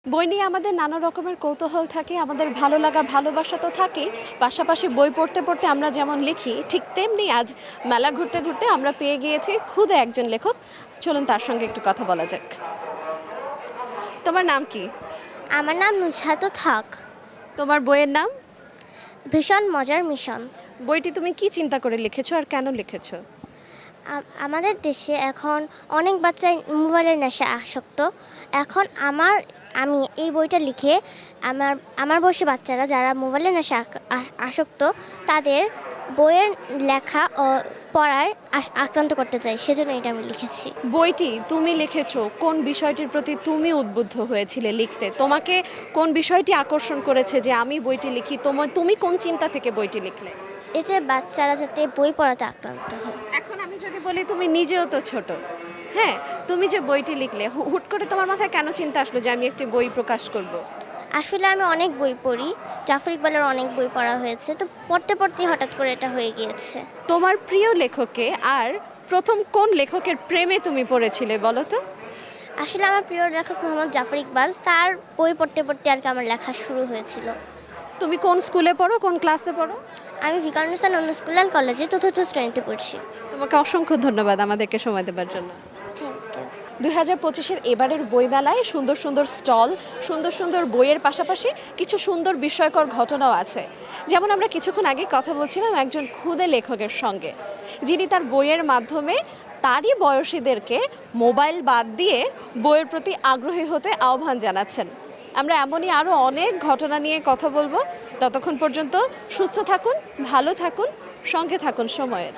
বই নিয়ে আমাদের নানা রকমের কৌতূহল থাকে, আমাদের ভালো লাগা ভালোবাসা তো থাকেই। পাশাপাশি বই পড়তে পড়তে আমরা যেমন লিখি, ঠিক তেমনি আজ মেলা ঘুরতে ঘুরতে আমরা পেয়ে গিয়েছি খুদে একজন লেখক। চলুন তার সঙ্গে একটু কথা বলা যাক। তোমার নাম কি? আমার নাম নুজহাতুল হক। তোমার বইয়ের নাম? ভীষণ মজার মিশন। বইটি তুমি কি চিন্তা করে লিখেছো আর কেন লিখেছো? আমাদের দেশে এখন অনেক বাচ্চাই মোবাইলের নেশা আসক্ত। এখন আমি এই বইটা লিখে আমার আমার বয়সী বাচ্চারা যারা মোবাইলের নেশা আসক্ত তাদের বইয়ের লেখা ও পড়ায় আক্রান্ত করতে চাই, সেজন্য এটা আমি লিখেছি। বইটি তুমি লিখেছো, কোন বিষয়টির প্রতি তুমি উদ্বুদ্ধ হয়েছিলে লিখতে? তোমাকে কোন বিষয়টি আকর্ষণ করেছে যে আমি বইটি লিখি? তুমি কোন চিন্তা থেকে বইটি লিখলে? এই যে বাচ্চারা যাতে বই পড়াতে আক্রান্ত হয়। এখন আমি যদি বলি, তুমি নিজেও তো ছোট, হ্যাঁ, তুমি যে বইটি লিখলে হুট করে তোমার মাথায় কেন চিন্তা আসলো যে আমি একটি বই প্রকাশ করব? আসলে আমি অনেক বই পড়ি, জাফর ইকবালের অনেক বই পড়া হয়েছে, তো পড়তে পড়তেই হঠাৎ করে এটা হয়ে গিয়েছে। তোমার প্রিয় লেখককে আর প্রথম কোন লেখকের প্রেমে তুমি পড়েছিলে বলো তো? আসলে আমার প্রিয় লেখক মোহাম্মদ জাফর ইকবাল, তার বই পড়তে পড়তে আর কি আমার লেখা শুরু হয়েছিল। তুমি কোন স্কুলে পড়ো, কোন ক্লাসে পড়ো? আমি ভিকারুননিসা নূন স্কুল অ্যান্ড কলেজে চতুর্থ শ্রেণীতে পড়ছি। তোমাকে অসংখ্য ধন্যবাদ আমাদেরকে সময় দেওয়ার জন্য। Thank you. 2025-এর এবারের বইমেলায় সুন্দর সুন্দর স্টল, সুন্দর সুন্দর বইয়ের পাশাপাশি কিছু সুন্দর বিস্ময়কর ঘটনাও আছে। যেমন আমরা কিছুক্ষণ আগে কথা বলছিলাম একজন ক্ষুদে লেখকের সঙ্গে, যিনি তার বইয়ের মাধ্যমে তারই বয়সীদেরকে মোবাইল বাদ দিয়ে বইয়ের প্রতি আগ্রহী হতে আহ্বান জানাচ্ছেন। আমরা এমনই আরও অনেক ঘটনা নিয়ে কথা বলবো। ততক্ষণ পর্যন্ত সুস্থ থাকুন, ভালো থাকুন, সঙ্গে থাকুন সময়ের।